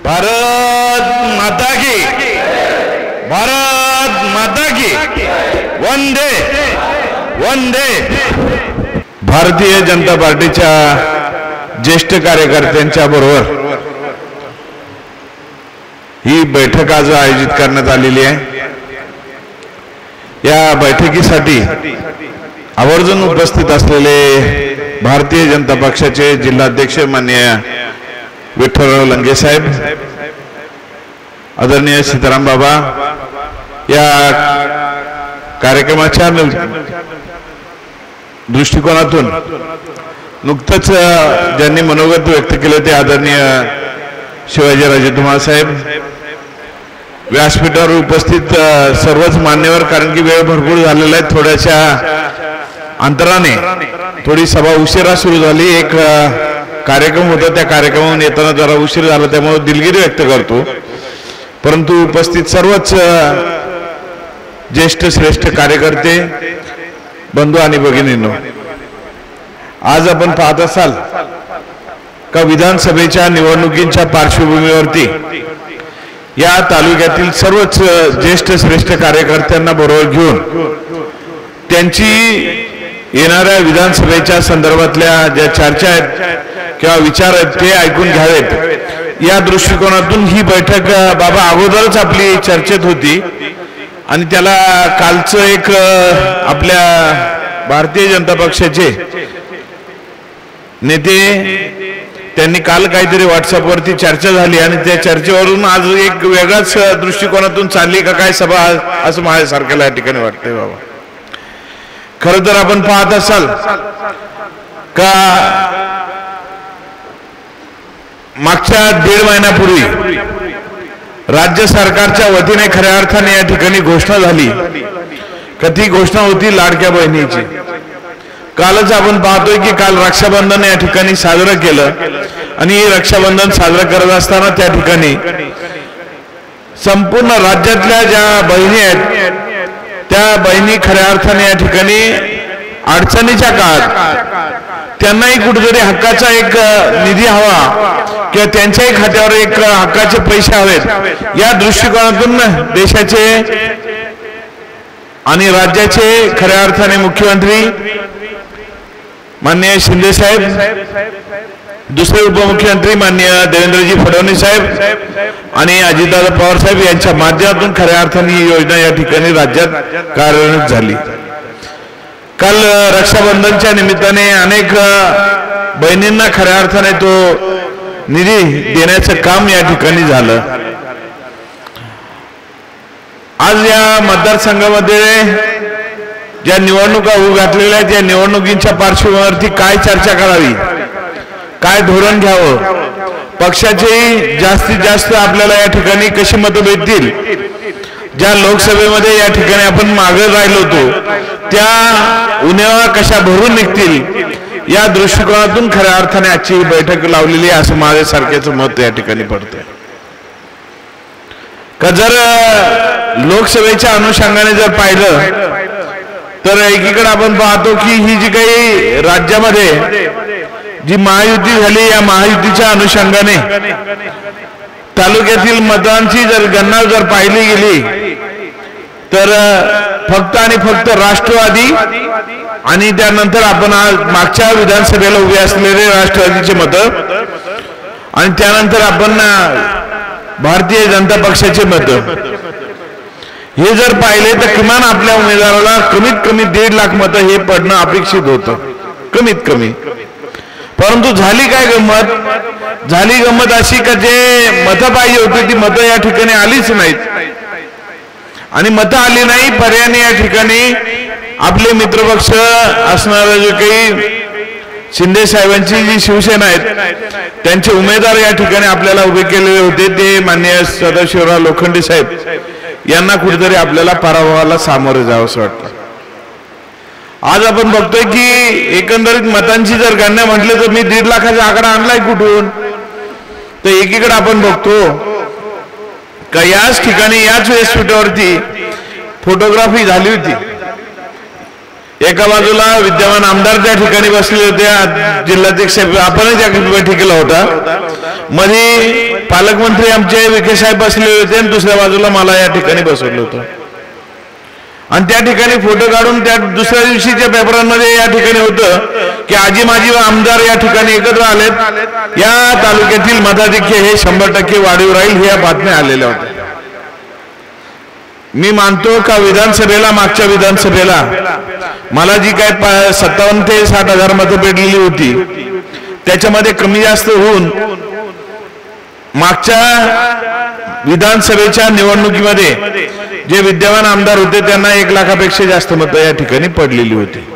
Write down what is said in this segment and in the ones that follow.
भारत माता की, भारत माता की, वंदे वंदे। भारतीय जनता पार्टीच्या ज्येष्ठ कार्यकर्त्यांच्या बरोबर ही बैठक आज आयोजित करण्यात आलेली आहे। या बैठकीसाठी आवर्जून उपस्थित असलेले भारतीय जनता पक्षाचे जिल्हाध्यक्ष माननीय विठ्ठलराव लंगे साहेब, आदरणीय सीताराम बाबा, या कार्यक्रमाच्या दृष्टिकोनातून नुकतंच ज्यांनी मनोगत व्यक्त केले ते आदरणीय शिवाजीराजे धुमाळ साहेब, व्यासपीठावर उपस्थित सर्वच मान्यवर, कारण की वेळ भरपूर झालेला आहे, थोड्याशा अंतराने थोडी सभा उशिरा सुरू झाली, एक कार्यक्रम होता, त्या कार्यक्रमातून येताना जरा उशीर झाला, त्यामुळे दिलगिरी व्यक्त करतो। परंतु उपस्थित सर्वच ज्येष्ठ श्रेष्ठ कार्यकर्ते बंधू आणि भगिनींनो, आज आपण पाहत असाल का विधानसभेच्या निवडणुकीच्या पार्श्वभूमीवरती या तालुक्यातील सर्वच ज्येष्ठ श्रेष्ठ कार्यकर्त्यांना बरोबर घेऊन त्यांची येणाऱ्या विधानसभेच्या संदर्भातल्या ज्या चर्चा आहेत किंवा विचार आहेत ते ऐकून घ्यावेत, या दृष्टिकोनातून ही बैठक बाबा अगोदरच आपली चर्चेत होती आणि त्याला कालचं एक आपल्या भारतीय जनता पक्षाचे नेते त्यांनी काल काहीतरी व्हॉट्सअपवरती चर्चा झाली आणि त्या चर्चेवरून आज एक वेगळाच दृष्टिकोनातून चालली का काय सभा, असं माझ्यासारख्याला या ठिकाणी वाटतंय बाबा। खरं तर आपण पाहत असाल का मागच्या 1.5 महिन्यापूर्वी राज्य सरकारच्या वतीने खऱ्या अर्थाने या ठिकाणी घोषणा झाली का ती घोषणा होती लाडक्या बहिणीची। कालच आपण पाहतोय की काल रक्षाबंधन या ठिकाणी साजरं केलं आणि रक्षाबंधन साजरं करत असताना त्या ठिकाणी संपूर्ण राज्यातल्या ज्या बहिणी आहेत त्या बहिणी खऱ्या अर्थाने या ठिकाणी अडचणीच्या काळात त्यांनाही कुठेतरी हक्काचा एक निधी हवा किंवा त्यांच्याही खात्यावर एक हक्काचे पैसे हवेत, या दृष्टिकोनातून देशाचे आणि राज्याचे खऱ्या अर्थाने मुख्यमंत्री माननीय शिंदे साहेब, दुसरे उपमुख्यमंत्री माननीय देवेंद्रजी फडणवीस साहेब आणि अजितदादा पवार साहेब यांच्या माध्यमातून खऱ्या अर्थाने ही योजना या ठिकाणी राज्यात कार्यान्वित झाली। काल रक्षाबंधनच्या निमित्ताने अनेक बहिणींना खऱ्या अर्थाने तो निधी देण्याचं काम या ठिकाणी झालं। आज या मतदारसंघामध्ये ज्या निवडणुका होऊ घातलेल्या आहेत, या निवडणुकींच्या पार्श्वभूमीवरती काय चर्चा करावी, काय धोरण घ्यावं, पक्षाचेही जास्तीत जास्त आपल्याला या ठिकाणी कशी मतं भेटतील, ज्या लोकसभेमध्ये या ठिकाणी आपण मागे राहिलो होतो त्या उणेवा कशा भरून निघतील, या दृष्टिकोनातून खऱ्या अर्थाने आजची बैठक लावलेली आहे असं माझ्यासारख्याचं मत या ठिकाणी पडतंय। का जर लोकसभेच्या अनुषंगाने जर पाहिलं तर एकीकडे आपण पाहतो की ही जी काही राज्यामध्ये जी महायुती झाली, या महायुतीच्या अनुषंगाने तालुक्यातील मतांची जर गणना जर पाहिली गेली तर फक्त आणि फक्त राष्ट्रवादी आणि त्यानंतर आपण मागच्या विधानसभेला उभे असलेले राष्ट्रवादीचे मतं आणि त्यानंतर आपण भारतीय जनता पक्षाचे मतं, हे जर पाहिले तर किमान आपल्या उमेदवाराला कमीत कमी 1.5 लाख मतं हे पडणं अपेक्षित होतं, कमीत कमी। परंतु झाली काय गंमत, झाली गंमत अशी का जे मतं पाहिजे होती ती मतं या ठिकाणी आलीच नाहीत आणि मतं आली नाही, पर्यायाने या ठिकाणी आपले मित्रपक्ष असणारे जे काही शिंदे साहेबांची जी शिवसेना आहेत त्यांचे उमेदवार या ठिकाणी आपल्याला उभे केलेले होते, ते माननीय सदाशिवराव लोखंडे साहेब यांना कुठेतरी आपल्याला पराभवाला सामोरे जावं असं वाटतं। आज आपण बघतोय की एकंदरीत मतांची जर गणना म्हटलं तर मी 1.5 लाखाचा आकडा आणलाय कुठून, तर एकीकडे आपण बघतो का याच ठिकाणी याच व्यासपीठावरती फोटोग्राफी झाली होती, एका बाजूला विद्यमान आमदार त्या ठिकाणी बसले होते, जिल्हाध्यक्ष आपणही त्या बैठकीला होता, मध्ये पालकमंत्री आमचे विखे साहेब बसले होते आणि दुसऱ्या बाजूला मला या ठिकाणी बसवलं होतं आणि त्या ठिकाणी फोटो काढून त्या दुसऱ्या दिवशीच्या पेपरांमध्ये या ठिकाणी होतं की आजी माजी आमदार या ठिकाणी एकत्र आलेत, या तालुक्यातील मताधिक्य हे 100% वाढीव राहील, ह्या बातम्या आलेल्या होत्या। मी मानतो का विधानसभेला, मागच्या विधानसभेला मला जी काय 57 ते 60 हजार मतं भेटलेली होती त्याच्यामध्ये कमी जास्त होऊन मागच्या विधानसभेच्या निवडणुकीमध्ये जे विद्यमान आमदार होते त्यांना 1 लाखापेक्षा जास्त मतं या ठिकाणी पडलेली होती।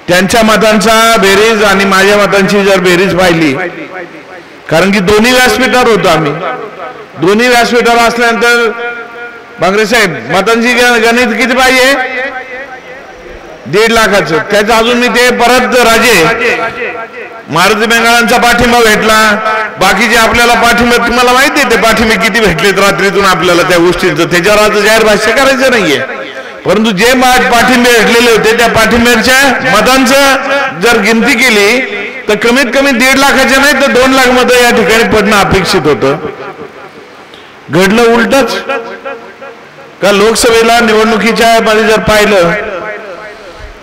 त्यांच्या मतांचा बेरीज आणि माझ्या मतांची जर बेरीज पाहिली, कारण की दोन्ही व्यासपीठावर होतो आम्ही, दोन्ही व्यासपीठावर असल्यानंतर बांगरे साहेब मतांची गणित किती पाहिजे, 1.5 लाखाचं, त्याचं अजून मी ते परत राजे मारुती बेंगाळांचा पाठिंबा भेटला, बाकीचे आपल्याला पाठिंबा तुम्हाला माहिती आहे ते पाठिंबे किती भेटलेत रात्रीतून आपल्याला त्या गोष्टींचं, त्याच्यावर आता जाहीर भाष्य करायचं नाहीये, परंतु जे पाठिंबे भेटलेले होते त्या पाठिंब्याच्या मतांचं जर गिनती केली तर कमीत कमी 1.5 लाखाचे नाही तर 2 लाख मतं या ठिकाणी पडणं अपेक्षित होतं। घडलं उलटच का लोकसभेला निवडणुकीच्या मध्ये जर पाहिलं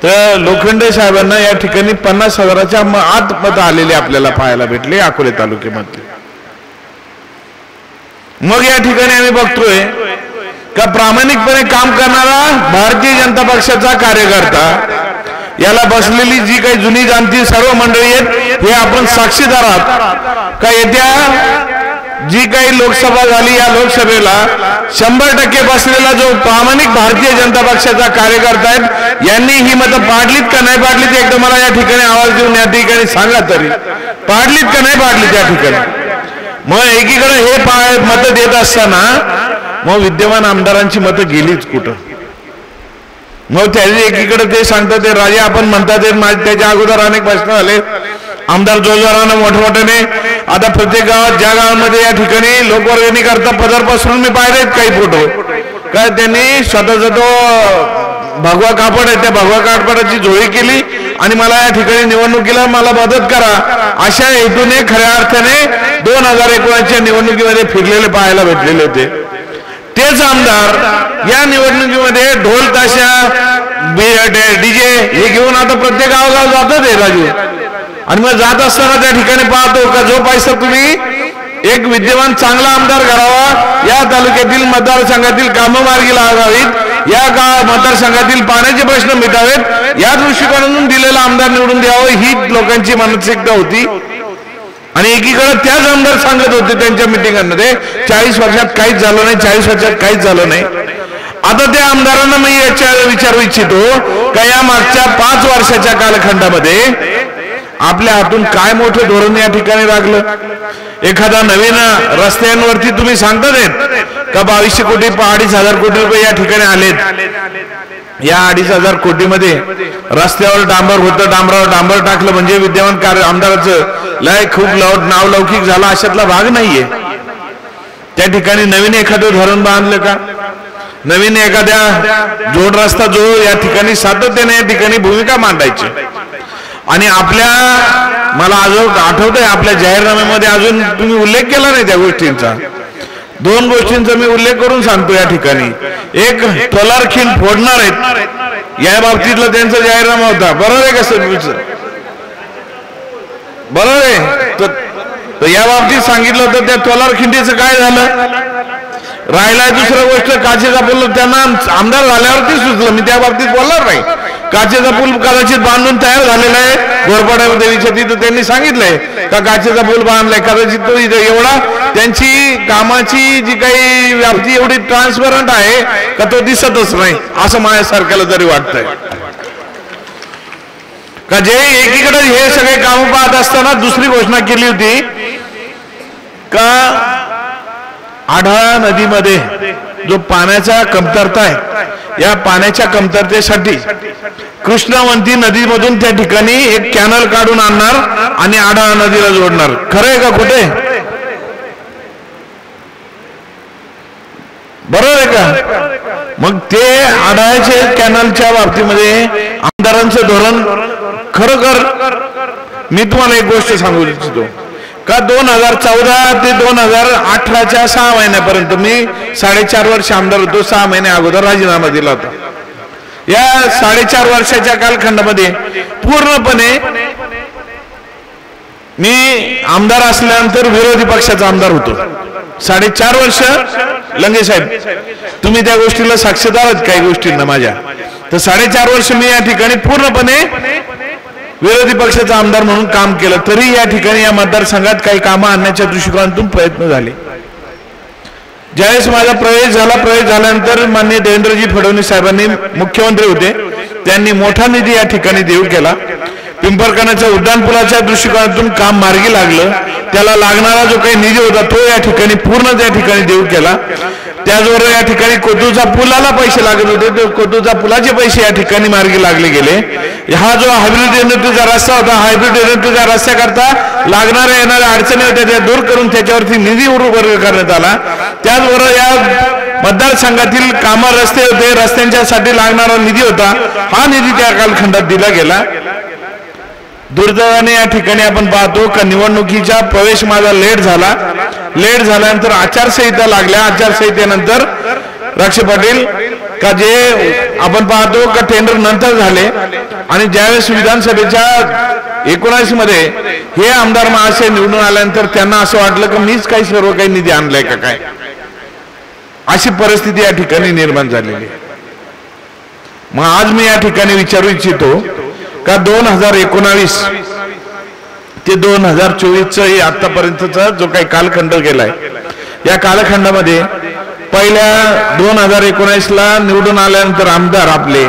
तर लोखंडे साहेबांना या ठिकाणी 50 हजाराच्या आत मतं आलेले आपल्याला पाहायला भेटले अकोले तालुक्यामध्ये। मग या ठिकाणी आम्ही बघतोय का प्रामाणिकपणे काम करणारा भारतीय जनता पक्षाचा कार्यकर्ता, याला बसलेली जी काही जुनी जाणती सर्व मंडळी आहेत हे आपण साक्षीदार आहात का येत्या जी काही लोकसभा झाली या लोकसभेला 100% बसलेला जो प्रामाणिक भारतीय जनता पक्षाचा कार्यकर्ता आहेत यांनी ही मतं पाडलीत का नाही पाडलीत एकदा मला या ठिकाणी आवाज देऊन या ठिकाणी सांगा तरी, पाडलीत का नाही पाडलीत या ठिकाणी। मग एकीकडे हे मतं देत असताना मग विद्यमान आमदारांची मतं गेलीच कुठं, मग त्याची एकीकडे ते सांगतात ते राजे आपण म्हणतात त्याच्या अगोदर अनेक प्रश्न आले, आमदार जोरजोरानं मोठमोठ्याने आता प्रत्येक गावात ज्या गावामध्ये या ठिकाणी लोकवर्गणी करता पदर पसरून मी पाहिलेत काही फोटो काय त्यांनी स्वतःचा तो भगवा कापड आहे त्या भगवा कापडाची झोळी केली आणि मला या ठिकाणी निवडणुकीला मला मदत करा अशा हेतूने खऱ्या अर्थाने 2019च्या निवडणुकीमध्ये फिरलेले पाहायला भेटलेले होते। तेच आमदार या निवडणुकीमध्ये ढोल ताशा डीजे हे घेऊन आता प्रत्येक गावगाव जातात हे राजू, आणि मग जात असताना त्या ठिकाणी पाहतो का जो पैसा तुम्ही एक विद्यमान चांगला आमदार करावा, या तालुक्यातील मतदारसंघातील कामं मार्गी लागावीत, या मतदारसंघातील पाण्याचे प्रश्न मिटावेत या दृष्टिकोनातून दिलेला आमदार निवडून द्यावं ही लोकांची मानसिकता होती। आणि एकीकडे त्याच आमदार सांगत होते त्यांच्या मिटिंगांमध्ये 40 वर्षात काहीच झालं नाही, 40 वर्षात काहीच झालं नाही। आता त्या आमदारांना मी विचारू इच्छितो का या मागच्या 5 वर्षाच्या कालखंडामध्ये आपल्या हातून काय मोठं धोरण या ठिकाणी लागलं, एखादा नवीन रस्त्यांवरती तुम्ही सांगतात का 2200 कोटी 2500 कोटी रुपये या ठिकाणी आलेत, या 2500 कोटीमध्ये रस्त्यावर डांबर होतं, डांबरावर डांबर टाकलं म्हणजे विद्यमान आमदाराचं लय खूप नावलौकिक झाला अशातला भाग नाहीये। त्या ठिकाणी नवीन एखादं धरण बांधलं का, नवीन एखाद्या जोड रस्ता जो या ठिकाणी सातत्याने या ठिकाणी भूमिका मांडायची। आणि आपल्या मला अजून आठवतंय आपल्या जाहीरनाम्यामध्ये अजून तुम्ही उल्लेख केला नाही त्या गोष्टींचा, 2 गोष्टींचा मी उल्लेख करून सांगतो या ठिकाणी। एक टोलार खिंड फोडणार आहेत या बाबतीतला त्यांचा जाहीरनामा होता, बरोबर आहे का सर, बरोबर आहे, तर या बाबतीत सांगितलं होतं त्या टोलार खिंडीचं काय झालं, राहिलाय दुसरं गोष्ट काचेचा पूल त्यांना आमदार झाल्यावरती सुचलं, मी त्या बाबतीत बोलणार नाही, काचेचा पूल कदाचित बांधून तयार झालेला आहे घोरपडा देवीच्या तिथं त्यांनी सांगितलंय का काचेचा पूल बांधलाय, कदाचित तो एवढा त्यांची कामाची जी काही व्याप्ती एवढी ट्रान्सपरंट आहे का तो दिसतच नाही असं माझ्यासारख्याला तरी वाटतंय का जे एकीकडे हे सगळे काम पाहत असताना दुसरी घोषणा केली होती का आढळा नदीमध्ये जो पाण्याचा कमतरता आहे या पाण्याच्या कमतरतेसाठी कृष्णवंती नदीमधून त्या ठिकाणी एक कॅनल काढून आणणार आणि आढळा नदीला जोडणार, खरं आहे का कुठे, बरोबर आहे का। मग ते आढळाचे कॅनलच्या बाबतीमध्ये आमदारांचं धोरण खरोखर मी तुम्हाला एक गोष्ट सांगू इच्छितो का 2014 ते 2018च्या 6 महिन्यापर्यंत मी 4.5 वर्ष आमदार होतो. 6 महिने अगोदर राजीनामा दिला होता. या 4.5 वर्षाच्या कालखंडामध्ये पूर्णपणे मी आमदार असल्यानंतर विरोधी पक्षाचा आमदार होतो. 4.5 वर्ष लंगे साहेब तुम्ही त्या गोष्टीला साक्षीदार आहात काही गोष्टींना माझ्या. तर 4.5 वर्ष मी या ठिकाणी पूर्णपणे विरोधी पक्षाचा आमदार म्हणून काम केलं. तरी या ठिकाणी या मतदारसंघात काही कामं आणण्याच्या दृष्टिकोनातून प्रयत्न झाले. ज्यावेळेस माझा प्रवेश झाल्यानंतर माननीय देवेंद्रजी फडणवीस साहेबांनी मुख्यमंत्री होते, त्यांनी मोठा निधी या ठिकाणी देऊ केला. पिंपरखाण्याच्या उड्डाणपुलाच्या दृष्टिकोनातून काम मार्गी लागलं. त्याला लागणारा जो काही निधी होता तो या ठिकाणी पूर्ण त्या ठिकाणी देऊ केला. त्याचबरोबर या ठिकाणी कोतूरच्या पुलाला पैसे लागत होते, ते कोतूरच्या पुलाचे पैसे या ठिकाणी मार्गी लागले गेले. हा जो हायब्रिड इलेक्ट्रिकचा रस्ता होता, हायब्रिड इलेक्ट्रिकच्या रस्त्याकरता लागणाऱ्या येणाऱ्या अडचणी होत्या त्या दूर करून त्याच्यावरती निधी वर्ग करण्यात आला. त्याचबरोबर या मतदारसंघातील कामं रस्ते होते, रस्त्यांच्यासाठी लागणारा निधी होता, हा निधी त्या कालखंडात दिला गेला. दुर्दैवाने या ठिकाणी आपण पाहतो का निवडणुकीचा प्रवेश माझा लेट झाल्यानंतर आचारसंहिता लागल्या. आचारसंहितेनंतर राक्ष पाटील का जे आपण पाहतो का टेंडर नंतर झाले आणि ज्यावेळेस विधानसभेच्या 19 मध्ये हे आमदार महाशय निवडून आल्यानंतर त्यांना असं वाटलं की मीच काही सर्व काही निधी आणलाय का काय, अशी परिस्थिती या ठिकाणी निर्माण झालेली. मग आज मी या ठिकाणी विचारू इच्छितो का 2019 ते 2024 आतापर्यंतचा जो काही कालखंड गेलाय, या कालखंडामध्ये पहिल्या 2019ला निवडून आल्यानंतर आमदार आपले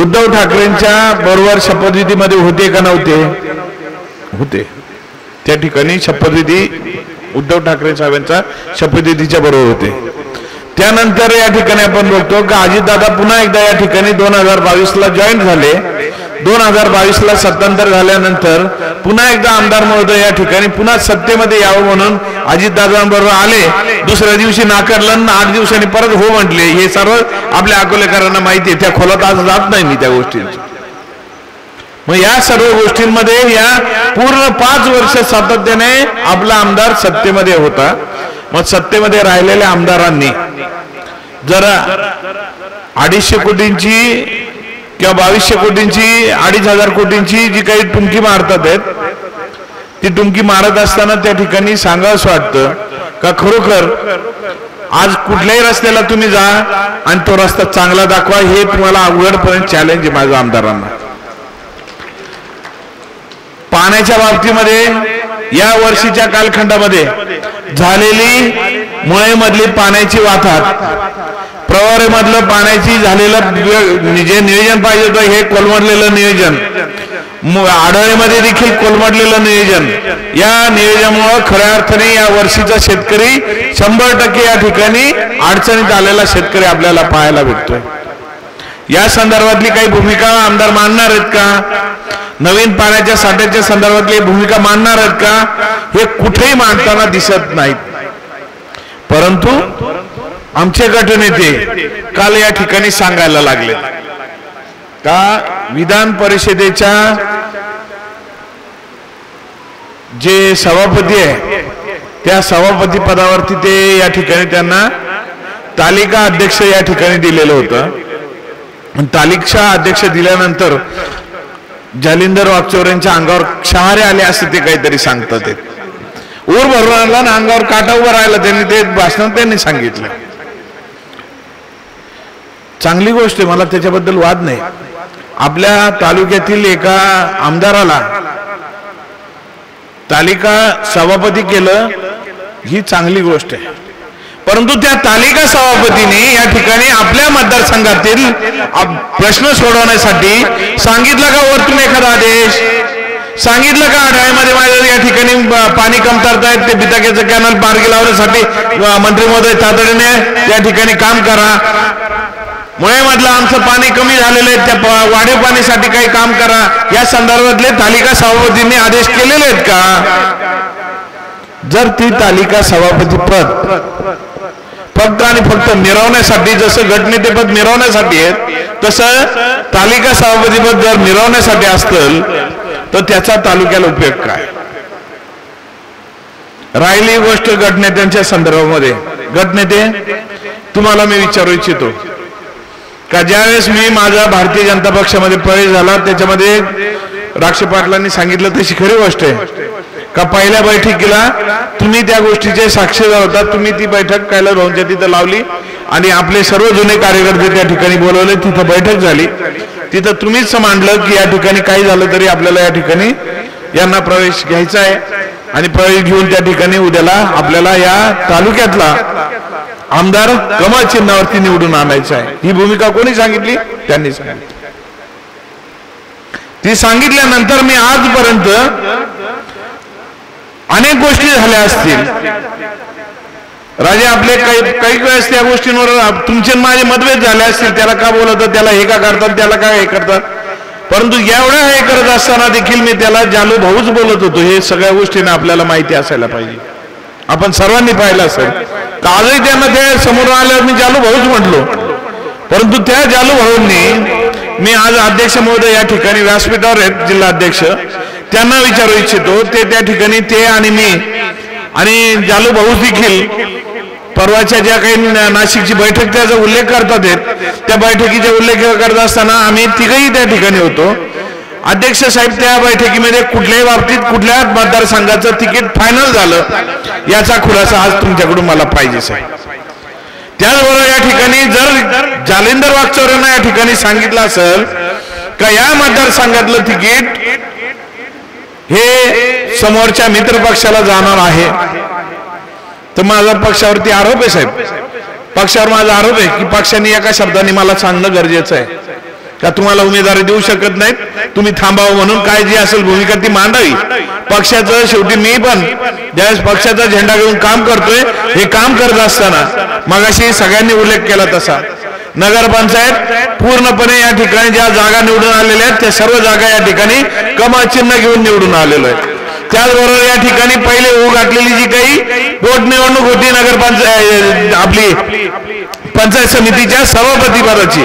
उद्धव ठाकरेंच्या बरोबर शपथविधीमध्ये होते का नव्हते? होते. त्या ठिकाणी शपथविधी उद्धव ठाकरे साहेबांचा शपथविधीच्या बरोबर होते. त्यानंतर या ठिकाणी आपण बघतो की अजितदादा पुन्हा एकदा या ठिकाणी 2022ला जॉईन झाले. 2022ला सत्तांतर झाल्यानंतर पुन्हा एकदा आमदार महोदय या ठिकाणी पुन्हा सत्तेमध्ये यावं म्हणून अजितदादांबरोबर आले. दुसऱ्या दिवशी नाकारलं, 8 दिवसांनी परत हो म्हटले. हे सर्व आपल्या अकोलेकरांना माहिती आहे. त्या खोलात आज जात नाही मी त्या गोष्टींची. मग या सर्व गोष्टींमध्ये या पूर्ण 5 वर्ष सातत्याने आपला आमदार सत्तेमध्ये होता. मग सत्तेमध्ये राहिलेल्या आमदारांनी जरा 250 कोटींची किंवा 2200 कोटींची 2500 कोटींची जी काही टुमकी मारतात आहेत, ती टुमकी मारत असताना त्या ठिकाणी सांगावंसं वाटतं का खरोखर आज कुठल्याही रस्त्याला तुम्ही जा आणि तो रस्ता चांगला दाखवा, हे तुम्हाला उघडपणे चॅलेंज आहे माझ्या आमदारांना. पाण्याच्या बाबतीमध्ये या वर्षीच्या कालखंडामध्ये झालेली मुळेमधली पाण्याची वाहतात, प्रवरेमधलं पाण्याची झालेलं जे नियोजन पाहिजे होतं हे कोलमडलेलं नियोजन, आढळेमध्ये देखील कोलमडलेलं नियोजन, या नियोजनामुळे खऱ्या अर्थाने या वर्षीचा शेतकरी 100% या ठिकाणी अडचणीत आलेला शेतकरी आपल्याला पाहायला भेटतोय. या संदर्भातली काही भूमिका आमदार मांडणार आहेत का? नवीन पाण्याच्या साठ्याच्या संदर्भातली भूमिका मांडणार आहेत का? हे कुठेही मांडताना दिसत नाहीत. परंतु आमचे गटनेते काल या ठिकाणी सांगायला लागले का विधान परिषदेच्या जे सभापती आहे त्या सभापती पदावरती ते या ठिकाणी त्यांना तालिका अध्यक्ष या ठिकाणी दिलेलं होतं. तालिका अध्यक्ष दिल्यानंतर जालिंदर वागचौर यांच्या अंगावर शहारे आले असं ते काहीतरी सांगतात. ते ऊर भरून आणला ना अंगावर काटा उभा राहिला त्यांनी, ते भाषणात त्यांनी सांगितलं. चांगली गोष्ट आहे, मला त्याच्याबद्दल वाद नाही. आपल्या तालुक्यातील एका आमदाराला तालिका सभापती केलं ही चांगली गोष्ट आहे. परंतु त्या तालिका सभापतीने या ठिकाणी आपल्या मतदारसंघातील प्रश्न सोडवण्यासाठी सांगितलं का वरतून एखादा आदेश, सांगितलं का आढळ्यामध्ये माझ्या या ठिकाणी पाणी कमतरता आहेत, ते बिताक्याचं कॅनल मार्गी लावण्यासाठी मंत्री महोदय तातडीने त्या ठिकाणी काम करा, मुळेमधलं आमचं पाणी कमी झालेलं आहे त्या वाढीव पाणीसाठी काही काम करा, या संदर्भातले तालिका सभापतींनी आदेश केलेले आहेत का? जर ती तालिका सभापती पद फक्त आणि फक्त मिरवण्यासाठी, जसं गटनेतेपद मिरवण्यासाठी आहेत तसं तालिका सभापतीपद जर मिळवण्यासाठी असतील तर त्याचा तालुक्याला उपयोग काय? राहिली गोष्ट गटनेत्यांच्या संदर्भामध्ये, गटनेते तुम्हाला मी विचारू इच्छितो का ज्यावेळेस मी माझा भारतीय जनता पक्षामध्ये प्रवेश झाला त्याच्यामध्ये राक्षे पाटलांनी सांगितलं तशी खरी गोष्ट आहे का पहिल्या बैठकीला तुम्ही त्या गोष्टीचे साक्षीदार होता, तुम्ही ती बैठक कायला रोहनच्या तिथं लावली आणि आपले सर्व जुने कार्यकर्ते त्या ठिकाणी बोलवले, तिथं बैठक झाली, तिथं तुम्हीच मांडलं की या ठिकाणी काही झालं तरी आपल्याला या ठिकाणी यांना प्रवेश घ्यायचा आहे आणि प्रवेश घेऊन त्या ठिकाणी उद्याला आपल्याला या तालुक्यातला आमदार कमळ चिन्हावरती निवडून आणायचं आहे. ही भूमिका कोणी सांगितली? त्यांनी सांगितली. ती सांगितल्यानंतर मी आजपर्यंत अनेक गोष्टी झाल्या असतील राजे, आपले काही वेळेस त्या गोष्टींवर तुमचे माझे मतभेद झाले असतील, त्याला का बोलतात, त्याला हे का करतात, त्याला काय हे करतात, परंतु एवढ्या हे करत असताना देखील मी त्याला जालू भाऊच बोलत होतो. हे सगळ्या गोष्टींना आपल्याला माहिती असायला पाहिजे, आपण सर्वांनी पाहिलं असेल. आजही त्यांना ते समोर आल्यावर मी जालू भाऊच म्हटलो, परंतु त्या जालू भाऊंनी मी आज अध्यक्ष महोदय या ठिकाणी व्यासपीठावर आहेत जिल्हा अध्यक्ष, त्यांना विचारू इच्छितो ते त्या ठिकाणी ते आणि मी आणि जालू भाऊ देखील परवाच्या ज्या काही नाशिकची बैठक त्याचा उल्लेख करतात त्या बैठकीचा उल्लेख करत असताना आम्ही तिघही त्या ठिकाणी होतो. अध्यक्ष साहेब त्या बैठकीमध्ये कुठल्याही बाबतीत कुठल्या मतदारसंघाचं तिकीट फायनल झालं याचा खुलासा आज तुमच्याकडून मला पाहिजे साहेब. त्याचबरोबर या ठिकाणी जर जालिंदर वागचौऱ्यांना या ठिकाणी सांगितलं असेल का या मतदारसंघातलं तिकीट हे समोरच्या मित्र पक्षाला जाणार आहे तर माझा पक्षावरती आरोप आहे साहेब, पक्षावर माझा आरोप आहे की पक्षाने एका शब्दाने मला सांगणं गरजेचं आहे का तुम्हाला उमेदवारी देऊ शकत नाहीत, तुम्ही थांबावं म्हणून काय जी असेल भूमिका ती मांडावी. पक्षाचं शेवटी मी पण ज्यावेळेस पक्षाचा झेंडा घेऊन काम करतोय, हे काम करत असताना मगाशी सगळ्यांनी उल्लेख केला तसा नगरपंचायत पूर्णपणे या ठिकाणी ज्या जागा निवडून आलेल्या आहेत त्या सर्व जागा या ठिकाणी कमळ चिन्ह घेऊन निवडून आलेलो आहे. त्याचबरोबर या ठिकाणी पहिले होऊ घातलेली जी काही पोटनिवडणूक होती नगरपंचायत आपली पंचायत समितीच्या सभापती पदाची,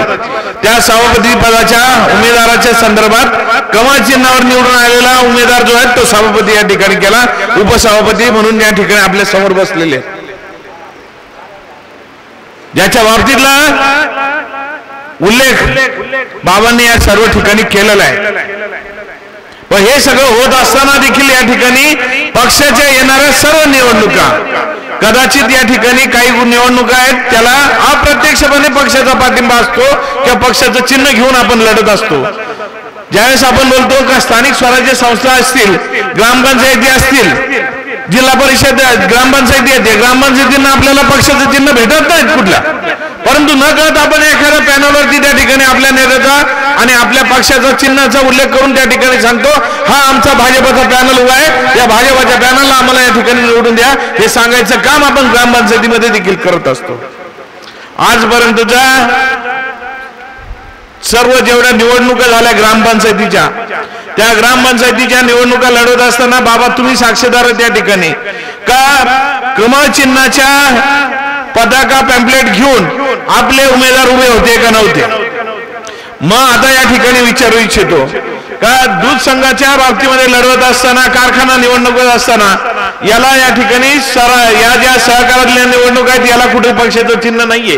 त्या सभापती पदाच्या उमेदवाराच्या संदर्भात कमळ चिन्हावर निवडून आलेला उमेदवार जो आहे तो सभापती या ठिकाणी केला, उपसभापती म्हणून या ठिकाणी आपल्या समोर बसलेले, ज्याच्या बाबतीतला उल्लेख बाबांनी या सर्व ठिकाणी केलेला आहे. पण हे सगळं होत असताना देखील या ठिकाणी पक्षाच्या येणाऱ्या सर्व निवडणुका, कदाचित या ठिकाणी काही निवडणुका आहेत त्याला अप्रत्यक्षपणे पक्षाचा पाठिंबा असतो किंवा पक्षाचं चिन्ह घेऊन आपण लढत असतो. ज्यावेळेस आपण बोलतो का स्थानिक स्वराज्य संस्था असतील, ग्रामपंचायती असतील, जिल्हा परिषद ग्रामपंचायती येते, ग्रामपंचायतींना आपल्याला पक्षाचं चिन्ह भेटत नाहीत कुठला, परंतु न कळत आपण एखाद्या पॅनलवरती त्या ठिकाणी आपल्या नेत्याचा आणि आपल्या पक्षाचा चिन्हाचा उल्लेख करून त्या ठिकाणी सांगतो हा आमचा भाजपचा पॅनल उभा आहे, या भाजपच्या पॅनलला आम्हाला या ठिकाणी निवडून द्या, हे सांगायचं काम आपण ग्रामपंचायतीमध्ये देखील करत असतो. आजपर्यंतच्या सर्व जेवढ्या निवडणुका झाल्या ग्रामपंचायतीच्या, त्या ग्रामपंचायतीच्या निवडणुका लढवत असताना बाबा तुम्ही साक्षीदार त्या ठिकाणी का कमळ चिन्हाच्या पताका पॅम्पलेट घेऊन आपले उमेदवार उभे होते का नव्हते. मग आता या ठिकाणी विचारू इच्छितो का दूध संघाच्या बाबतीमध्ये लढवत असताना, कारखाना निवडणुका असताना याला या ठिकाणी या ज्या सहकारातल्या निवडणुका आहेत याला कुठे पक्षाचं चिन्ह नाहीये,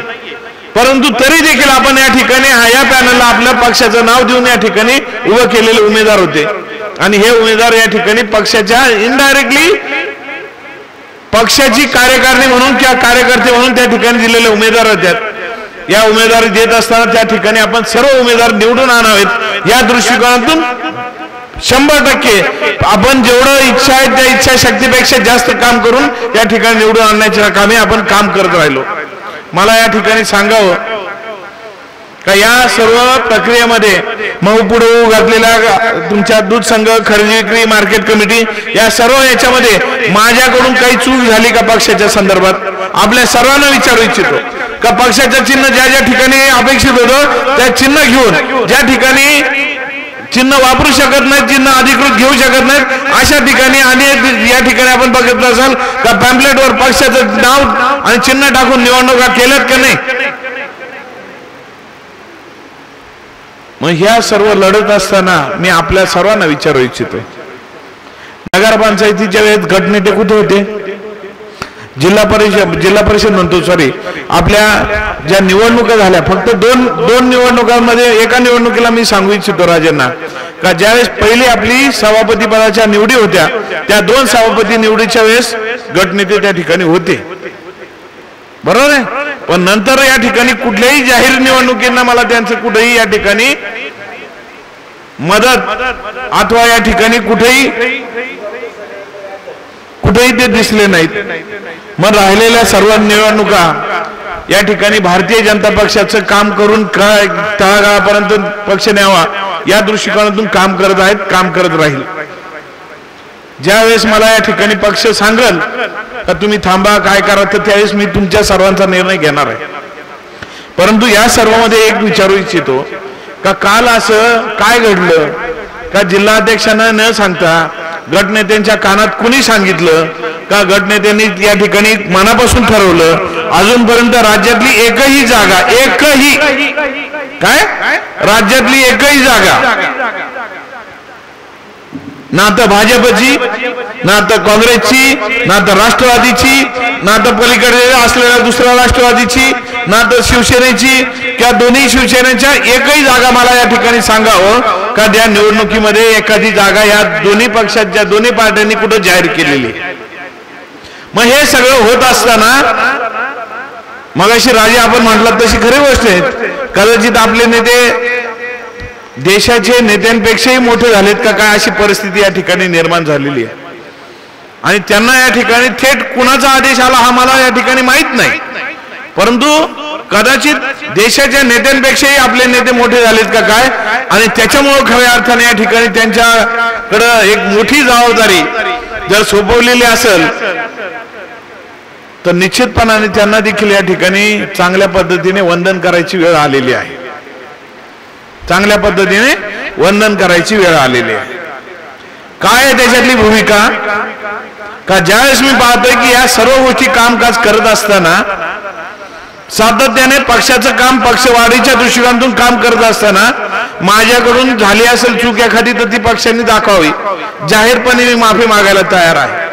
परंतु तरी देखील आपण या ठिकाणी या पॅनलला आपल्या पक्षाचं नाव देऊन या ठिकाणी उभं केलेले उमेदवार होते आणि हे उमेदवार या ठिकाणी पक्षाच्या इनडायरेक्टली पक्षाची कार्यकारिणी म्हणून किंवा कार्यकर्ते म्हणून त्या ठिकाणी दिलेले उमेदवार होते. या उमेदवारी देत असताना त्या ठिकाणी आपण सर्व उमेदवार निवडून आणावेत या दृष्टिकोनातून 100% आपण जेवढं इच्छा आहे त्या इच्छाशक्तीपेक्षा जास्त काम करून या ठिकाणी निवडून आणण्याच्या कामी आपण काम करत राहिलो. मला या ठिकाणी सांगावं का या सर्व प्रक्रियेमध्ये पुढे घातलेल्या तुमच्या दूध संघ, खरेदी विक्री, मार्केट कमिटी या सर्व याच्यामध्ये माझ्याकडून काही चूक झाली का पक्षाच्या संदर्भात आपल्या सर्वांना विचारू इच्छितो का पक्षाचं चिन्ह ज्या ज्या ठिकाणी अपेक्षित होतं त्या चिन्ह घेऊन ज्या ठिकाणी चिन्ह वापरू शकत नाहीत, चिन्ह अधिकृत घेऊ शकत नाहीत अशा ठिकाणी आणि या ठिकाणी आपण बघत असाल का पॅम्पलेटवर पक्षाचं नाव आणि चिन्ह टाकून निवडणुका केल्यात का नाही. मग ह्या सर्व लढत असताना मी आपल्या सर्वांना विचारू इच्छितो, नगरपंचायतीच्या वेळेत गटनेते कुठे होते? जिल्हा परिषद म्हणतो सॉरी, आपल्या ज्या निवडणुका झाल्या फक्त दोन निवडणुकांमध्ये, एका निवडणुकीला मी सांगू इच्छितो राजांना का ज्यावेळेस पहिली आपली सभापती पदाच्या निवडी होत्या त्या 2 सभापती निवडीच्या वेळेस गटनेते त्या ठिकाणी होते, बरोबर आहे. पण नंतर या ठिकाणी कुठल्याही जाहीर निवडणुकींना मला त्यांचं कुठेही या ठिकाणी मदत अथवा या ठिकाणी कुठेही ते दिसले नाहीत. मग राहिलेल्या सर्व निवडणुका या ठिकाणी भारतीय जनता पक्षाचं काम करून तळागाळापर्यंत पक्ष न्यावा या दृष्टिकोनातून काम करत आहेत, काम करत राहील. ज्यावेळेस मला या ठिकाणी पक्ष सांगल तर तुम्ही थांबा काय करा तर त्यावेळेस मी तुमच्या सर्वांचा निर्णय घेणार आहे. परंतु या सर्वांमध्ये एक विचारू इच्छितो का काल असं काय घडलं का जिल्हाध्यक्षांना न सांगता गटनेत्यांच्या कानात कुणी सांगितलं का गटनेत्यांनी या ठिकाणी मनापासून ठरवलं अजूनपर्यंत राज्यातली एकही जागा राज्यातली एकही जागा ना तर भाजपची ना तर काँग्रेसची ना तर राष्ट्रवादीची ना तर पलीकडे असलेल्या दुसऱ्या राष्ट्रवादीची ना तर शिवसेनेची किंवा दोन्ही शिवसेनेच्या एकही जागा मला या ठिकाणी सांगावं का त्या निवडणुकीमध्ये एखादी जागा या दोन्ही पक्षाच्या दोन्ही पार्ट्यांनी कुठं जाहीर केलेली. मग हे सगळं होत असताना मगाशी राजे आपण म्हटलं तशी खरी गोष्ट आहे, कदाचित आपले नेते देशाचे नेत्यांपेक्षाही मोठे झालेत का काय अशी परिस्थिती या ठिकाणी निर्माण झालेली आहे. आणि त्यांना या ठिकाणी थेट कुणाचा आदेश आला हा मला या ठिकाणी माहित नाही, परंतु कदाचित देशाच्या नेत्यांपेक्षाही आपले नेते मोठे झालेत का काय आणि त्याच्यामुळे खऱ्या अर्थाने या ठिकाणी त्यांच्याकडे एक मोठी जबाबदारी जर सोपवलेली असेल तर निश्चितपणाने त्यांना देखील या ठिकाणी चांगल्या पद्धतीने वंदन करायची वेळ आलेली आहे, चांगल्या पद्धतीने वंदन करायची वेळ आलेली आहे. काय आहे त्याच्यातली भूमिका का ज्यावेळेस मी पाहतोय की या सर्व गोष्टी कामकाज करत असताना सातत्याने पक्षाचं काम पक्षवाढीच्या दृष्टिकोनातून काम करत असताना माझ्याकडून झाली असेल चूक एखादी तर ती पक्षांनी दाखवावी, जाहीरपणे मी माफी मागायला तयार आहे.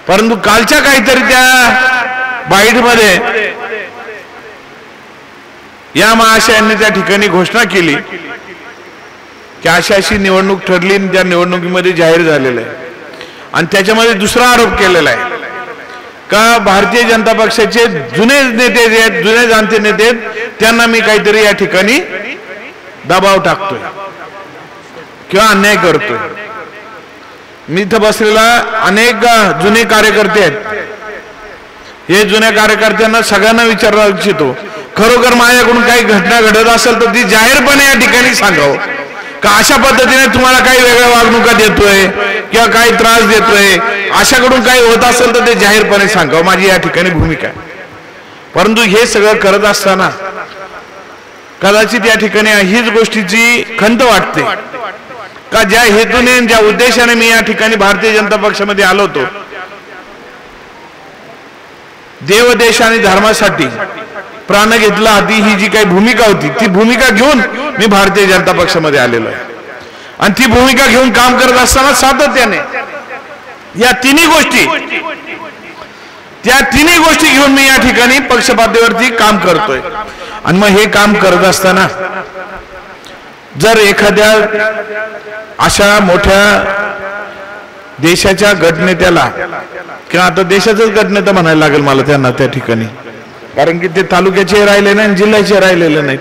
परंतु कालच्या काहीतरी त्या बाईटमध्ये या महाशयांनी त्या ठिकाणी घोषणा केली की अशी निवडणूक ठरली त्या निवडणुकीमध्ये जाहीर झालेलं आहे आणि त्याच्यामध्ये दुसरा आरोप केलेला आहे का भारतीय जनता पक्षाचे जुने नेते जे आहेत, जुने जाणते नेते आहेत, त्यांना मी काहीतरी या ठिकाणी दबाव टाकतोय किंवा अन्याय करतोय. मी इथं बसलेला अनेक जुने कार्यकर्ते आहेत, हे जुन्या कार्यकर्त्यांना सगळ्यांना विचारला इच्छितो खरोखर माझ्याकडून काही घटना घडत असेल तर ती जाहीरपणे या ठिकाणी सांगावं का अशा पद्धतीने तुम्हाला काही वेगळ्या वागणुका देतोय किंवा काही त्रास देतोय अशाकडून काही होत असेल तर ते जाहीरपणे सांगावं, माझी या ठिकाणी भूमिका आहे. परंतु हे सगळं करत असताना कदाचित या ठिकाणी हीच गोष्टीची खंत वाटते का ज्या हेतूने ज्या उद्देशाने मी या ठिकाणी भारतीय जनता पक्षामध्ये आलो होतो देव देश आणि धर्मासाठी प्राण घेतला आधी ही जी काही भूमिका होती ती भूमिका घेऊन मी भारतीय जनता पक्षामध्ये आलेलो आहे आणि ती भूमिका घेऊन काम करत असताना सातत्याने या तिन्ही गोष्टी घेऊन मी या ठिकाणी पक्षपातळीवरती काम करतोय. आणि मग हे काम करत असताना जर एखाद्या अशा मोठ्या देशाच्या गटनेत्याला किंवा आता देशाचाच गटनेता म्हणायला लागेल मला त्यांना त्या ठिकाणी, कारण की ते तालुक्याचे राहिले नाही जिल्ह्याचे राहिलेले नाहीत,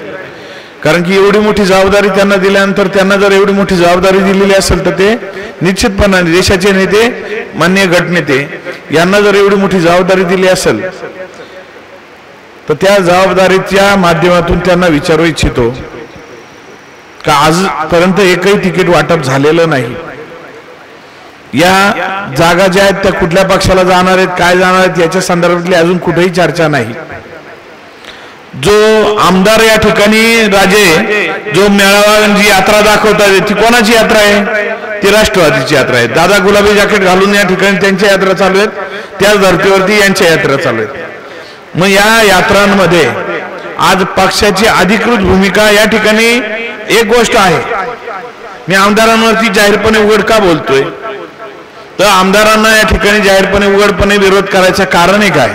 कारण की एवढी मोठी जबाबदारी त्यांना दिल्यानंतर त्यांना जर एवढी मोठी जबाबदारी दिलेली असेल तर ते निश्चितपणाने देशाचे नेते माननीय गटनेते यांना जर एवढी मोठी जबाबदारी दिली असेल तर त्या जबाबदारीच्या माध्यमातून त्यांना विचारू इच्छितो का आजपर्यंत एकही तिकीट वाटप झालेलं नाही. या जागा ज्या आहेत त्या कुठल्या पक्षाला जाणार आहेत काय जाणार आहेत याच्या संदर्भातली अजून कुठेही चर्चा नाही. जो आमदार या ठिकाणी राजे जो मेळावा जी यात्रा दाखवतात ती कोणाची यात्रा आहे? ती राष्ट्रवादीची यात्रा आहे. दादा गुलाबी जॅकेट घालून या ठिकाणी त्यांच्या यात्रा चालू आहेत, त्याच धर्तीवरती यांच्या यात्रा चालू आहेत. मग या यात्रांमध्ये आज पक्षाची अधिकृत भूमिका या ठिकाणी एक गोष्ट आहे, मी आमदारांवरती जाहीरपणे उघड का बोलतोय तर आमदारांना या ठिकाणी जाहीरपणे उघडपणे विरोध करायचं कारण आहे काय?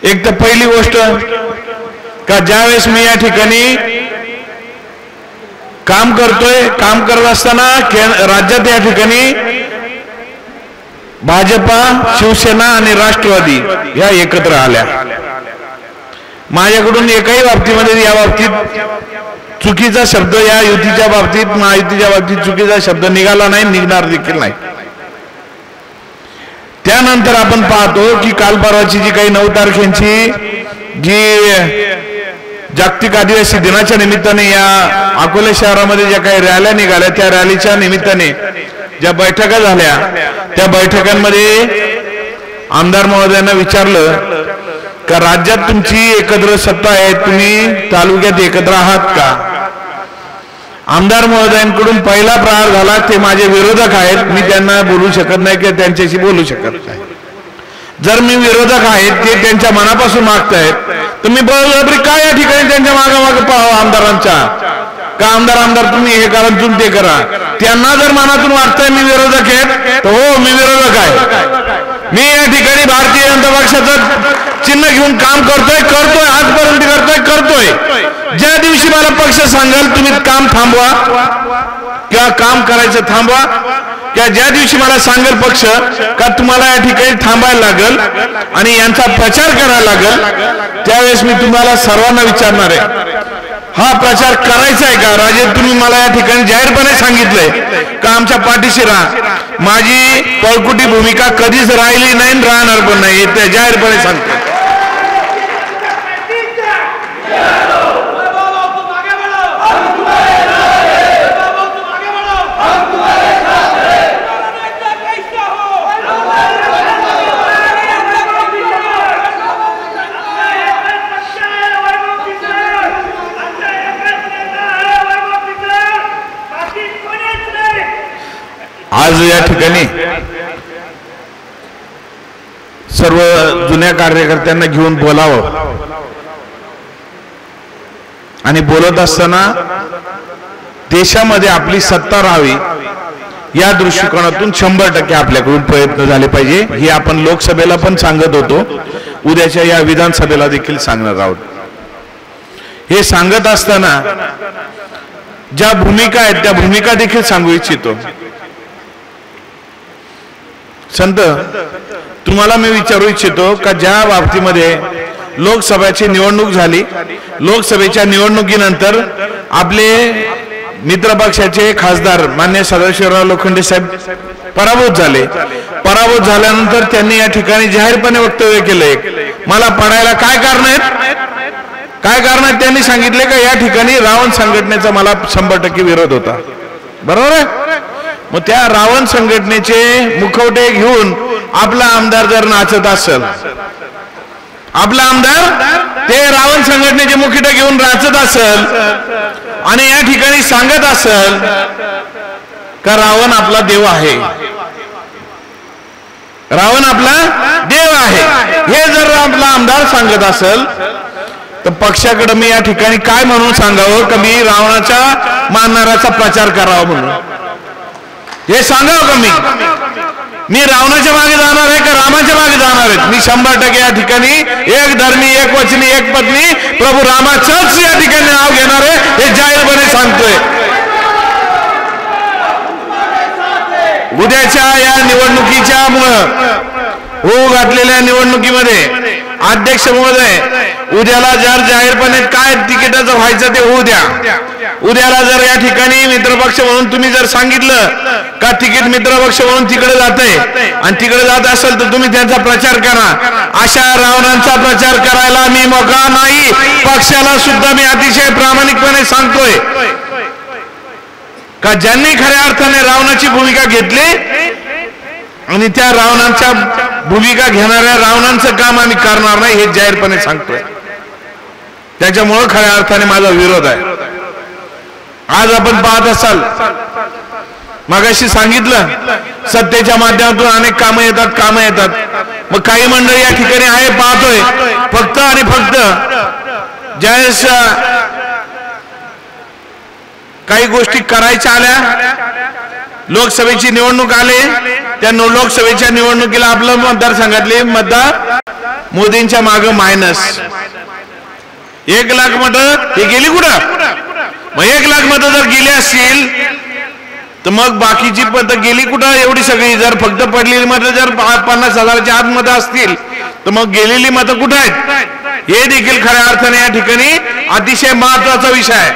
एक तर पहिली गोष्ट का ज्यावेळेस मी या ठिकाणी काम करत असताना राज्यात या ठिकाणी भाजपा, शिवसेना आणि राष्ट्रवादी या एकत्र आल्या. माझ्याकडून एकाही बाबतीमध्ये या बाबतीत चुकीचा शब्द, या युतीच्या बाबतीत, महायुतीच्या बाबतीत चुकीचा शब्द निघाला नाही, निघणार देखील नाही. त्यानंतर आपण पाहतो की काल परवाची जी काही 9 तारखेची जी जागतिक आदिवासी दिनाच्या निमित्ताने या अकोला शहरामध्ये ज्या काही रॅल्या निघाल्या, त्या रॅलीच्या निमित्ताने ज्या बैठका झाल्या, त्या बैठकांमध्ये आमदार महोदयांना विचारलं का राज्यात तुमची एकत्र सत्ता आहे, तुम्ही तालुक्यात एकत्र आहात का? आमदार महोदयांकडून पहिला प्रहार झाला, ते माझे विरोधक आहेत, मी त्यांना बोलू शकत नाही किंवा त्यांच्याशी बोलू शकत नाही. जर मी विरोधक आहेत, ते त्यांच्या मनापासून मागतायत, तर मी बळजबरी काय या ठिकाणी त्यांच्या मागे पाहावं आमदारांच्या का? आमदार तुम्ही हे करा, तुम्ही ते करा. त्यांना जर मनातून वाटतंय मी विरोधक आहेत, तर हो मी विरोधक आहे. मी या ठिकाणी भारतीय जनता पक्षाचं चिन्ह घेऊन काम करतोय, आजपर्यंत करतोय. ज्या दिवशी मला पक्ष सांगाल तुम्ही काम थांबवा किंवा काम करायचं थांबवा, किंवा ज्या दिवशी मला सांगेल पक्ष का तुम्हाला या ठिकाणी थांबायला लागेल आणि यांचा प्रचार करायला लागेल, त्यावेळेस मी तुम्हाला सर्वांना विचारणार आहे, हा प्रचार करायचा आहे का? राजे, तुम्ही मला या ठिकाणी जाहीरपणे सांगितलंय का आमच्या पाठीशी राहा. माझी पळकुटी भूमिका कधीच राहिली नाही, राहणार पण नाही, ते जाहीरपणे सांगतो. आज या ठिकाणी सर्व जुन्या कार्यकर्त्यांना घेऊन बोलावं आणि बोलत असताना देशामध्ये आपली सत्ता राहावी या दृष्टिकोनातून 100% आपल्याकडून प्रयत्न झाले पाहिजे. हे आपण लोकसभेला पण सांगत होतो, उद्याच्या या विधानसभेला देखील सांगणार आहोत. हे सांगत असताना ज्या भूमिका आहेत त्या भूमिका देखील सांगू इच्छितो. संत, तुम्हाला मी विचारू इच्छितो का ज्या बाबतीमध्ये लोकसभेची निवडणूक झाली, लोकसभेच्या निवडणुकीनंतर आपले मित्र पक्षाचे खासदार मान्य सदाशिवराव लोखंडे साहेब पराभूत झाले. पराभूत झाल्यानंतर त्यांनी या ठिकाणी जाहीरपणे वक्तव्य केले, मला पडायला काय कारण आहेत, त्यांनी सांगितले का या ठिकाणी रावण संघटनेचा मला 100% विरोध होता. बरोबर आहे? मग त्या रावण संघटनेचे मुखवटे घेऊन आपला आमदार जर नाचत असेल, आपला आमदार ते रावण संघटनेचे मुखवटे घेऊन नाचत असेल आणि या ठिकाणी सांगत असेल का रावण आपला देव आहे, रावण आपला देव आहे, हे जर आपला आमदार सांगत असेल तर पक्षाकडे मी या ठिकाणी काय म्हणून सांगावं का मी रावणाच्या मानणाऱ्याचा प्रचार करावा म्हणून? हे सांगावं का मी रावणाच्या मागे जाणार आहे का रामाच्या मागे जाणार आहे? मी 100% या ठिकाणी एक धर्मी, एक वचनी, एक पत्नी प्रभू रामाचंच या ठिकाणी नाव घेणार आहे, हे जाहीरपणे सांगतोय. उद्याच्या या निवडणुकीच्या होऊ घातलेल्या निवडणुकीमध्ये अध्यक्ष महोदय, उद्याला जर जाहीरपणे काय तिकिटाचं व्हायचं ते होऊ द्या. उद्याला जर या ठिकाणी मित्रपक्ष म्हणून तुम्ही जर सांगितलं का तिकीट मित्रपक्ष म्हणून तिकडे जाते आणि तिकडे जात असेल तर तुम्ही त्यांचा प्रचार करा. अशा रावणांचा प्रचार करायला मी मोकळा नाही. पक्षाला सुद्धा मी अतिशय प्रामाणिकपणे सांगतोय का ज्यांनी खऱ्या अर्थाने रावणाची भूमिका घेतली आणि त्या रावणांच्या भूमिका घेणाऱ्या रावणांचं काम आम्ही करणार नाही, हे जाहीरपणे सांगतोय. त्याच्यामुळे खऱ्या अर्थाने माझा विरोध आहे. आज आपण पाहत असाल, मगाशी सांगितलं सत्तेच्या माध्यमातून अनेक कामं येतात. मग काही मंडळी या ठिकाणी आहे पाहतोय, फक्त आणि फक्त ज्यावेळेस काही गोष्टी करायच्या आल्या, लोकसभेची निवडणूक आले, त्या लोकसभेच्या निवडणुकीला आपलं मतदारसंघातले मतदार मोदींच्या मागे मायनस 1 लाख मतं ते गेली कुठं? मग 1 लाख मतं जर गेली असतील तर मग बाकीची मतं गेली कुठं? एवढी सगळी जर फक्त पडलेली मतं जर 50,000च्या आत मतं असतील तर मग गेलेली मतं कुठं आहेत? हे देखील खऱ्या अर्थाने या ठिकाणी अतिशय महत्वाचा विषय आहे.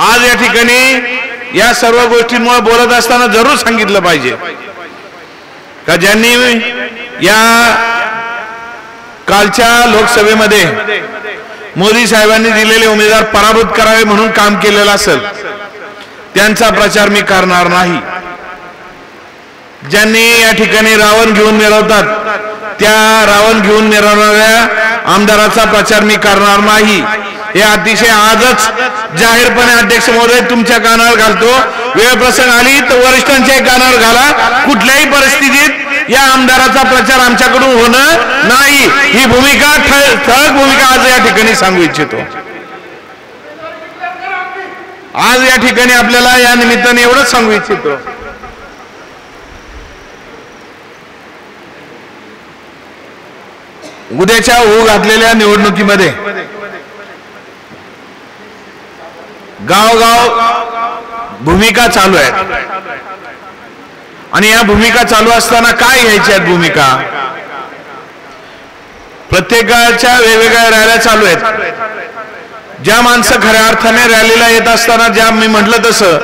आज या ठिकाणी या सर्व गोष्टींमुळे बोलत असताना जरूर सांगितलं पाहिजे का ज्यांनी या कालच्या लोकसभेमध्ये मोदी साहेबांनी दिलेले उमेदवार पराभूत करावे म्हणून काम केलेलं असेल त्यांचा प्रचार मी करणार नाही. ज्यांनी या ठिकाणी रावण घेऊन मिरवतात त्या रावण घेऊन मिरवणाऱ्या आमदाराचा प्रचार मी करणार नाही. हे अतिशय आजच जाहीरपणे अध्यक्ष महोदय तुमच्या कानावर घालतो. वेळ प्रसंग आली तर वरिष्ठांच्या कानावर घाला. कुठल्याही परिस्थितीत या आमदाराचा प्रचार आमच्याकडून होणं नाही. ही भूमिका ठळक भूमिका आज या ठिकाणी सांगू इच्छितो. आज या ठिकाणी आपल्याला या निमित्ताने एवढंच सांगू इच्छितो उद्याच्या होऊ घातलेल्या निवडणुकीमध्ये गावगाव भूमिका चालू आहेत आणि या भूमिका चालू असताना काय घ्यायच्या आहेत भूमिका? प्रत्येकाच्या वेगवेगळ्या रॅल्या चालू आहेत. ज्या माणसं खऱ्या अर्थाने रॅलीला येत असताना ज्या मी म्हटलं तसं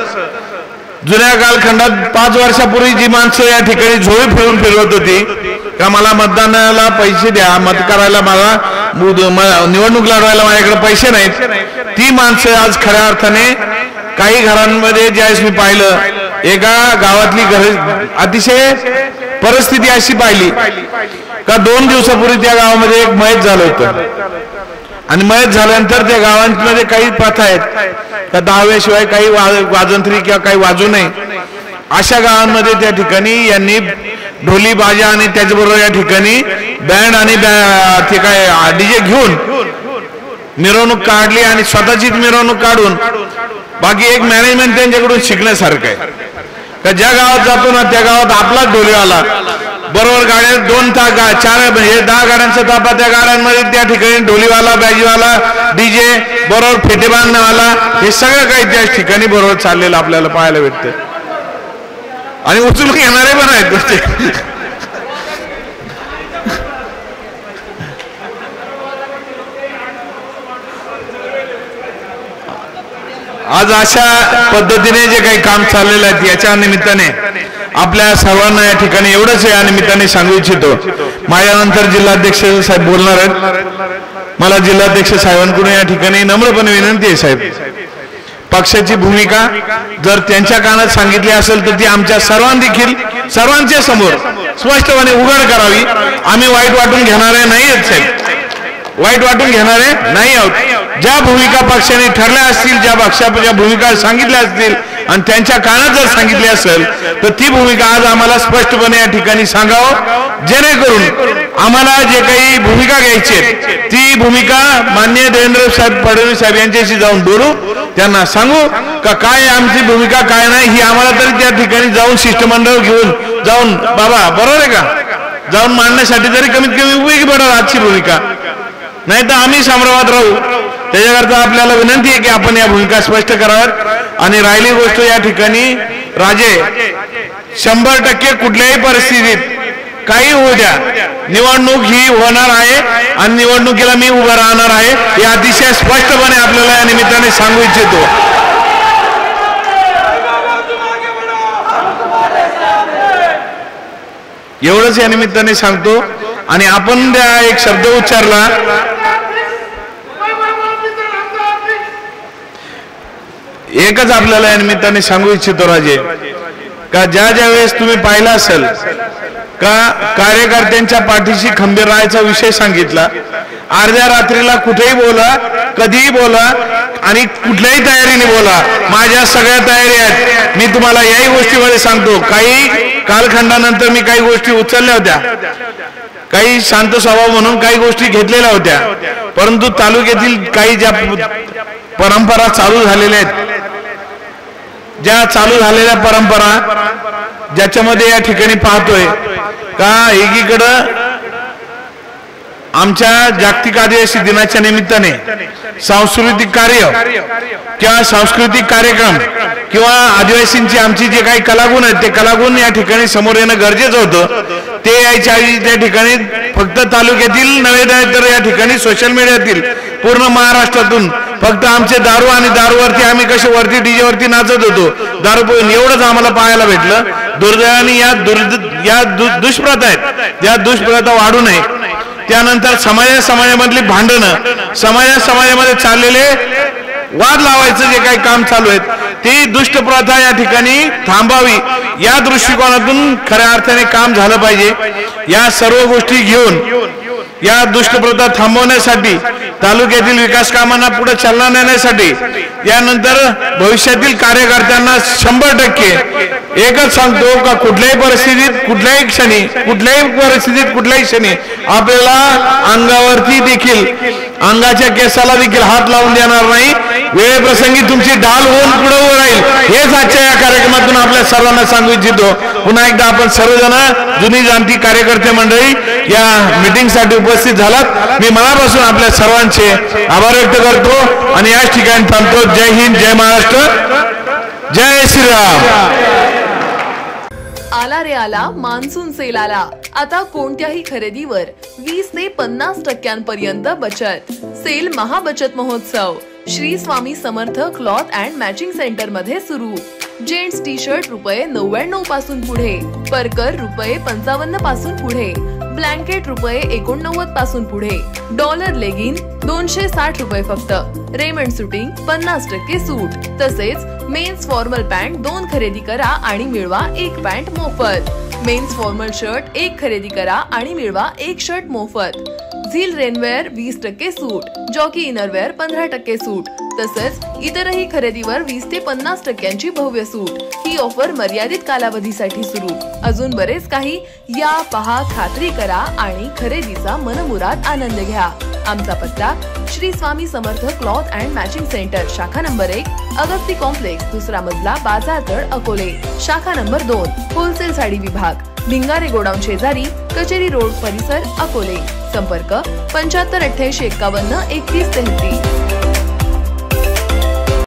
जुन्या कालखंडात 5 वर्षापूर्वी जी माणसं या ठिकाणी झोळी फिरून फिरवत होती का मला मतदानाला पैसे द्या, मत करायला मला निवडणूक लढवायला माझ्याकडे पैसे नाहीत, ती माणसं आज खऱ्या अर्थाने काही घरांमध्ये ज्यावेळेस मी पाहिलं एका गावातली घर अतिशय परिस्थिती अशी पाहिली का 2 दिवसापूर्वी त्या गावामध्ये एक मयत झालं होतं आणि मयत झाल्यानंतर त्या गावांमध्ये काही प्रथा आहेत का 10व्याशिवाय काही वाजंत्री किंवा काही वाजू नये. अशा गावांमध्ये त्या ठिकाणी यांनी ढोली बाजा आणि त्याचबरोबर या ठिकाणी बँड आणि ते काय डीजे घेऊन मिरवणूक काढली आणि स्वतःचीच मिरवणूक काढून बाकी एक मॅनेजमेंट त्यांच्याकडून शिकण्यासारखं आहे का ज्या गावात जातो ना त्या गावात आपलाच ढोलीवाला बरोबर गाड्या 4 म्हणजे 10 गाड्यांचा ताफा त्या गाड्यांमध्ये त्या ठिकाणी ढोलीवाला बॅजीवाला डीजे बरोबर फेटे बांधण्यावाला हे सगळं काही त्या ठिकाणी बरोबर चाललेलं आपल्याला पाहायला भेटतं आणि उचलून घेणारे पण आहेत. आज अशा पद्धतीने जे काही काम चाललेलं आहे याच्या निमित्ताने आपल्या सर्वांना या ठिकाणी एवढंच या निमित्ताने सांगू इच्छितो. माझ्यानंतर जिल्हाध्यक्ष साहेब बोलणार आहेत. मला जिल्हाध्यक्ष साहेबांकडून या ठिकाणी नम्रपणे विनंती आहे साहेब पक्षाची भूमिका जर त्यांच्या कानात सांगितली असेल तर ती आमच्या सर्वांच्या समोर स्पष्टपणे उघड करावी. आम्ही वाईट वाटून घेणारे नाही आहेत साहेब, वाईट वाटून घेणारे नाही आहोत. ज्या भूमिका पक्षाने ठरल्या असतील, ज्या पक्षाच्या भूमिका सांगितल्या असतील आणि त्यांच्या कानात जर सांगितली असेल तर ती भूमिका आज आम्हाला स्पष्टपणे या ठिकाणी सांगावं जेणेकरून आम्हाला जे काही भूमिका घ्यायची ती भूमिका माननीय देवेंद्र साहेब फडणवीस साहेब यांच्याशी जाऊन बोलू, त्यांना सांगू का काय आमची भूमिका काय नाही ही आम्हाला तरी त्या ठिकाणी जाऊन शिष्टमंडळ घेऊन जाऊन बाबा बरोबर आहे का जाऊन मांडण्यासाठी तरी कमीत कमी उपयोगी पडेल आजची भूमिका. नाही तर आम्ही संभ्रमात राहू. त्याच्याकरता आपल्याला विनंती आहे की आपण या भूमिका स्पष्ट कराव्यात. आणि राहिली गोष्ट या ठिकाणी राजे 100% कुठल्याही परिस्थितीत काही होऊ द्या निवडणूक ही होणार आहे आणि निवडणुकीला मी उभं राहणार आहे हे अतिशय स्पष्टपणे आपल्याला या निमित्ताने सांगू इच्छितो. एवढंच या निमित्ताने सांगतो. आणि आपण त्या एक शब्द उच्चारला एकच आपल्याला या निमित्ताने सांगू इच्छितो राजे का ज्या वेळेस तुम्ही पाहिला असेल का कार्यकर्त्यांच्या पाठीशी खंबीर राहायचा विषय सांगितला. अर्ध्या रात्रीला कुठेही बोला, कधीही बोला आणि कुठल्याही तयारीने बोला, माझ्या सगळ्या तयारी आहेत. मी तुम्हाला याही गोष्टीमध्ये सांगतो काही कालखंडानंतर मी काही गोष्टी उचलल्या होत्या, काही शांत स्वभाव म्हणून काही गोष्टी घेतलेल्या होत्या, परंतु तालुक्यातील काही ज्या परंपरा चालू झालेल्या आहेत ज्या चालू झालेल्या परंपरा ज्याच्यामध्ये या ठिकाणी पाहतोय का एकीकडं आमच्या जागतिक आदिवासी दिनाच्या निमित्ताने सांस्कृतिक कार्य किंवा सांस्कृतिक कार्यक्रम किंवा आदिवासींची आमची जे काही कलागुण आहेत ते कलागुण या ठिकाणी समोर येणं गरजेचं होतं। ते यायच्या आधी त्या ठिकाणी फक्त तालुक्यातील नव्हे तर या ठिकाणी सोशल मीडियातील पूर्ण महाराष्ट्रातून फक्त आमचे दारू आणि दारूवरती आम्ही कसे वरती डीजे वरती नाचत होतो दारू पिऊन एवढंच आम्हाला पाहायला भेटलं। दुर्दैवाने या दुष्प्रथा आहेत, या दुष्प्रथा वाढू नये। त्यानंतर समाजामधली भांडणं समाजामध्ये चाललेले वाद लावायचं जे काही काम चालू आहेत ती दुष्ट प्रथा या ठिकाणी थांबावी, या दृष्टिकोनातून खऱ्या अर्थाने काम झालं पाहिजे। या सर्व गोष्टी घेऊन या दुष्ट प्रथा थांबवण्यासाठी तालुक्यातील विकास कामांना पुढे चालना देण्यासाठी यानंतर भविष्यातील कार्यकर्त्यांना 100% एकच सांगतो का कुठल्याही परिस्थितीत कुठल्याही क्षणी आपल्याला अंगावरती देखील अंगाच्या केसाला देखील हात लावून देणार नाही। वेळेप्रसंगी तुमची ढाल होऊन पुढे उभं राहील हेच आजच्या या कार्यक्रमातून आपल्या सर्वांना सांगू इच्छितो। पुन्हा एकदा आपण सर्वजण जुनी जाणती कार्यकर्ते मंडळी या मीटिंगसाठी उपस्थित झालात, मी मनापासून आपल्या सर्वांचे आभार व्यक्त करतो आणि याच ठिकाणी थांबतो। जय हिंद, जय महाराष्ट्र, जय श्रीराम। आला रे आला मान्सून सेल आला। आता कोणत्याही खरेदीवर 20 ते 50% बचत। सेल महाबचत महोत्सव Shri Swami Samarth cloth and matching centre मध्ये सुरू। जेंट्स टी शर्ट ₹99 पासून पुढे, परकर ₹55 पासून पुढे, ब्लँकेट ₹89 पासून पुढे, डॉलर लेगिन ₹260 फक्त, रेमंड सुटिंग 50% सूट। तसेच मेन्स फॉर्मल पॅन्ट 2 खरेदी करा आणि मिळवा 1 पॅन्ट मोफत। मेन्स फॉर्मल शर्ट 1 खरेदी करा आणि मिळवा 1 शर्ट मोफत। झील रेनवेअर 20% सूट, जॉकी इनरवेअर 15% सूट। तसंच इतरही खरेदीवर 20 ते 50% भव्य सूट। ही ऑफर मर्यादित कालावधीसाठी सुरू। अजून बरेच काही, या पहा, खात्री करा आणि खरेदीचा मनमुराद आनंद घ्या। आमचा पत्ता Shri Swami Samarth cloth and matching centre, शाखा नंबर 1, अगस्ती कॉम्प्लेक्स, 2रा मजला, बाजारतळ, अकोले। शाखा नंबर 2, होलसेल साडी विभाग, भिंगारे गोडाऊन शेजारी, कचेरी रोड परिसर, अकोले। संपर्क 75 88 51 31 33।